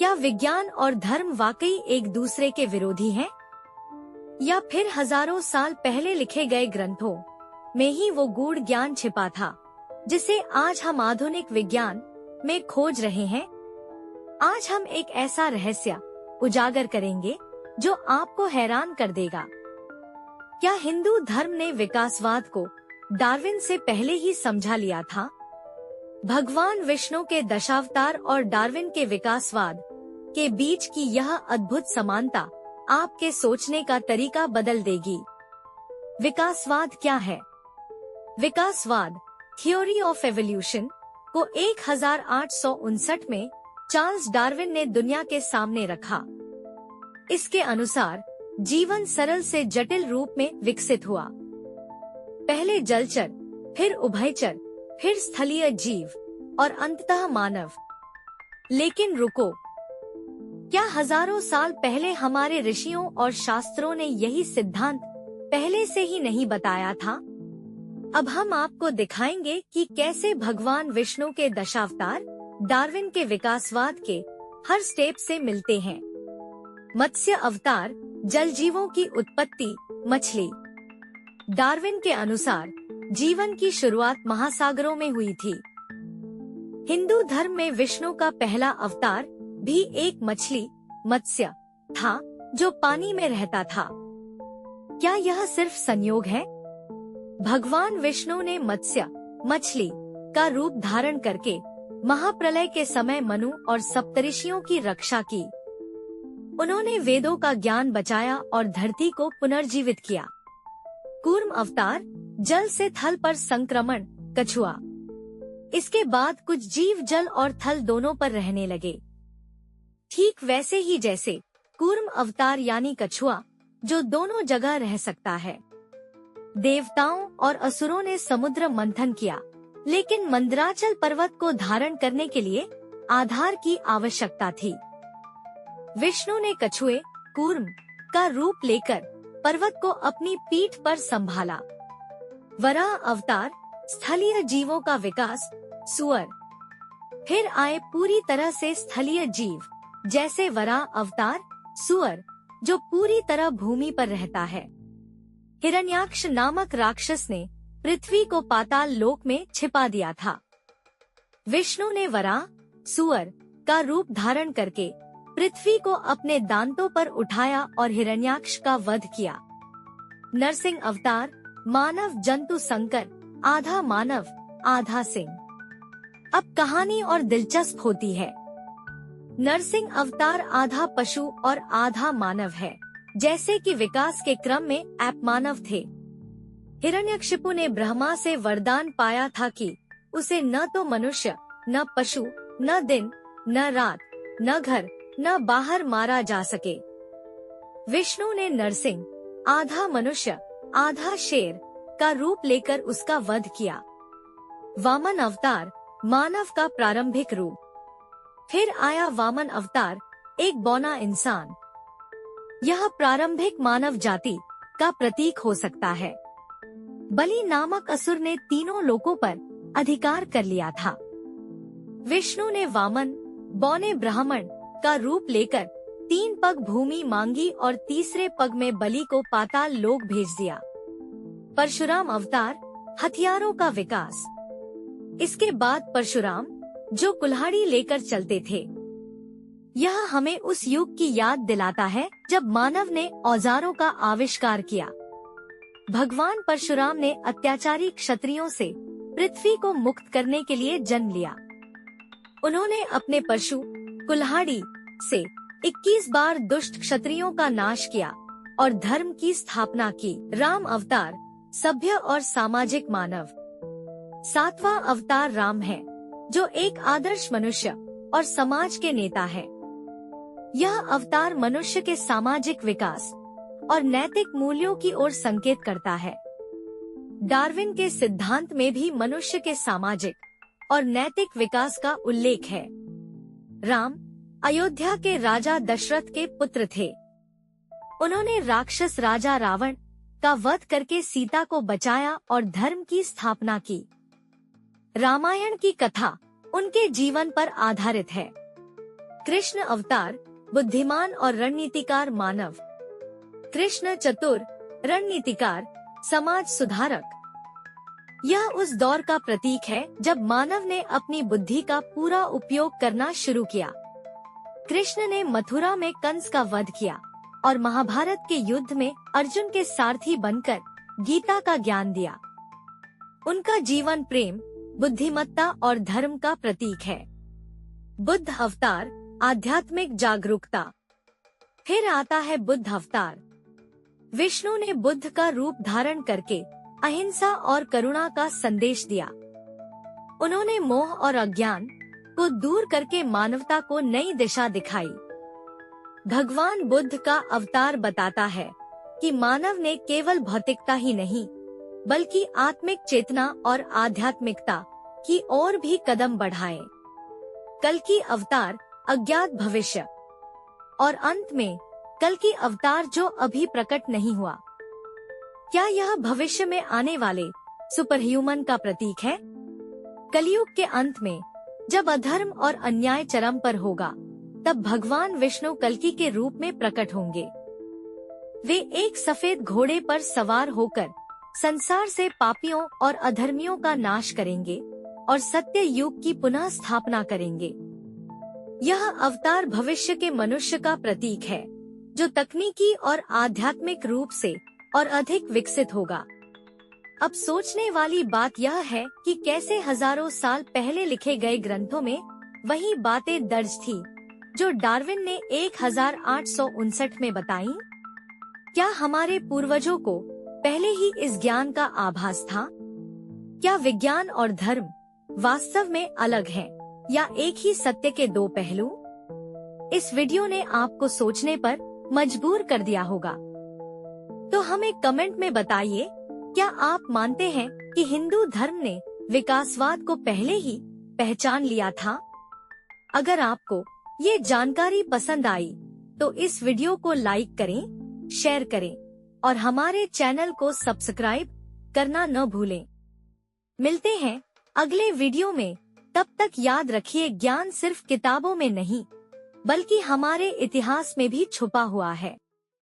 क्या विज्ञान और धर्म वाकई एक दूसरे के विरोधी हैं? या फिर हजारों साल पहले लिखे गए ग्रंथों में ही वो गूढ़ ज्ञान छिपा था, जिसे आज हम आधुनिक विज्ञान में खोज रहे हैं? आज हम एक ऐसा रहस्य उजागर करेंगे जो आपको हैरान कर देगा। क्या हिंदू धर्म ने विकासवाद को डार्विन से पहले ही समझा लिया था? भगवान विष्णु के दशावतार और डार्विन के विकासवाद के बीच की यह अद्भुत समानता आपके सोचने का तरीका बदल देगी। विकासवाद क्या है? विकासवाद, थ्योरी ऑफ एवोल्यूशन, को 1859 में चार्ल्स डार्विन ने दुनिया के सामने रखा। इसके अनुसार जीवन सरल से जटिल रूप में विकसित हुआ। पहले जलचर, फिर उभयचर, फिर स्थलीय जीव और अंततः मानव। लेकिन रुको, क्या हजारों साल पहले हमारे ऋषियों और शास्त्रों ने यही सिद्धांत पहले से ही नहीं बताया था? अब हम आपको दिखाएंगे कि कैसे भगवान विष्णु के दशावतार डार्विन के विकासवाद के हर स्टेप से मिलते हैं। मत्स्य अवतार, जल जीवों की उत्पत्ति, मछली। डार्विन के अनुसार जीवन की शुरुआत महासागरों में हुई थी। हिंदू धर्म में विष्णु का पहला अवतार भी एक मछली, मत्स्य था, जो पानी में रहता था। क्या यह सिर्फ संयोग है? भगवान विष्णु ने मत्स्य, मछली का रूप धारण करके महाप्रलय के समय मनु और सप्तऋषियों की रक्षा की। उन्होंने वेदों का ज्ञान बचाया और धरती को पुनर्जीवित किया। कूर्म अवतार, जल से थल पर संक्रमण, कछुआ। इसके बाद कुछ जीव जल और थल दोनों पर रहने लगे, ठीक वैसे ही जैसे कूर्म अवतार यानी कछुआ, जो दोनों जगह रह सकता है। देवताओं और असुरों ने समुद्र मंथन किया, लेकिन मंदराचल पर्वत को धारण करने के लिए आधार की आवश्यकता थी। विष्णु ने कछुए, कूर्म का रूप लेकर पर्वत को अपनी पीठ पर संभाला। वराह अवतार, स्थलीय जीवों का विकास, सुअर। फिर आए पूरी तरह से स्थलीय जीव, जैसे वराह अवतार, सुअर, जो पूरी तरह भूमि पर रहता है। हिरण्याक्ष नामक राक्षस ने पृथ्वी को पाताल लोक में छिपा दिया था। विष्णु ने वराह, सुअर का रूप धारण करके पृथ्वी को अपने दांतों पर उठाया और हिरण्याक्ष का वध किया। नरसिंह अवतार, मानव जंतु संकर, आधा मानव आधा सिंह। अब कहानी और दिलचस्प होती है। नरसिंह अवतार आधा पशु और आधा मानव है, जैसे कि विकास के क्रम में आप मानव थे। हिरण्यकशिपु ने ब्रह्मा से वरदान पाया था कि उसे न तो मनुष्य, न पशु, न दिन, न रात, न घर, न बाहर मारा जा सके। विष्णु ने नरसिंह, आधा मनुष्य आधा शेर का रूप लेकर उसका वध किया। वामन अवतार, मानव का प्रारंभिक रूप। फिर आया वामन अवतार, एक बौना इंसान। यह प्रारंभिक मानव जाति का प्रतीक हो सकता है। बलि नामक असुर ने तीनों लोकों पर अधिकार कर लिया था। विष्णु ने वामन, बौने ब्राह्मण का रूप लेकर 3 पग भूमि मांगी और तीसरे पग में बलि को पाताल लोक भेज दिया। परशुराम अवतार, हथियारों का विकास। इसके बाद परशुराम, जो कुल्हाड़ी लेकर चलते थे। यह हमें उस युग की याद दिलाता है जब मानव ने औजारों का आविष्कार किया। भगवान परशुराम ने अत्याचारी क्षत्रियों से पृथ्वी को मुक्त करने के लिए जन्म लिया। उन्होंने अपने परशु, कुल्हाड़ी से 21 बार दुष्ट क्षत्रियों का नाश किया और धर्म की स्थापना की। राम अवतार, सभ्य और सामाजिक मानव। 7वां अवतार राम है, जो एक आदर्श मनुष्य और समाज के नेता है। यह अवतार मनुष्य के सामाजिक विकास और नैतिक मूल्यों की ओर संकेत करता है। डार्विन के सिद्धांत में भी मनुष्य के सामाजिक और नैतिक विकास का उल्लेख है। राम अयोध्या के राजा दशरथ के पुत्र थे। उन्होंने राक्षस राजा रावण का वध करके सीता को बचाया और धर्म की स्थापना की। रामायण की कथा उनके जीवन पर आधारित है। कृष्ण अवतार, बुद्धिमान और रणनीतिकार मानव। कृष्ण चतुर, रणनीतिकार, समाज सुधारक। यह उस दौर का प्रतीक है जब मानव ने अपनी बुद्धि का पूरा उपयोग करना शुरू किया। कृष्ण ने मथुरा में कंस का वध किया और महाभारत के युद्ध में अर्जुन के सारथी बनकर गीता का ज्ञान दिया। उनका जीवन प्रेम, बुद्धिमत्ता और धर्म का प्रतीक है। बुद्ध अवतार, आध्यात्मिक जागरूकता। फिर आता है बुद्ध अवतार। विष्णु ने बुद्ध का रूप धारण करके अहिंसा और करुणा का संदेश दिया। उन्होंने मोह और अज्ञान को दूर करके मानवता को नई दिशा दिखाई। भगवान बुद्ध का अवतार बताता है कि मानव ने केवल भौतिकता ही नहीं बल्कि आत्मिक चेतना और आध्यात्मिकता की ओर भी कदम बढ़ाए। कल्कि अवतार, अज्ञात भविष्य। और अंत में कल्कि अवतार जो अभी प्रकट नहीं हुआ। क्या यह भविष्य में आने वाले सुपर ह्यूमन का प्रतीक है? कलयुग के अंत में जब अधर्म और अन्याय चरम पर होगा, तब भगवान विष्णु कल्कि के रूप में प्रकट होंगे। वे एक सफेद घोड़े पर सवार होकर संसार से पापियों और अधर्मियों का नाश करेंगे और सत्य युग की पुनः स्थापना करेंगे। यह अवतार भविष्य के मनुष्य का प्रतीक है, जो तकनीकी और आध्यात्मिक रूप से और अधिक विकसित होगा। अब सोचने वाली बात यह है कि कैसे हजारों साल पहले लिखे गए ग्रंथों में वही बातें दर्ज थी जो डार्विन ने 1859 में बताई। क्या हमारे पूर्वजों को पहले ही इस ज्ञान का आभास था? क्या विज्ञान और धर्म वास्तव में अलग हैं, या एक ही सत्य के दो पहलू? इस वीडियो ने आपको सोचने पर मजबूर कर दिया होगा। तो हमें कमेंट में बताइए, क्या आप मानते हैं कि हिंदू धर्म ने विकासवाद को पहले ही पहचान लिया था? अगर आपको ये जानकारी पसंद आई तो इस वीडियो को लाइक करें, शेयर करें और हमारे चैनल को सब्सक्राइब करना न भूलें। मिलते हैं अगले वीडियो में। तब तक याद रखिए, ज्ञान सिर्फ किताबों में नहीं बल्कि हमारे इतिहास में भी छुपा हुआ है।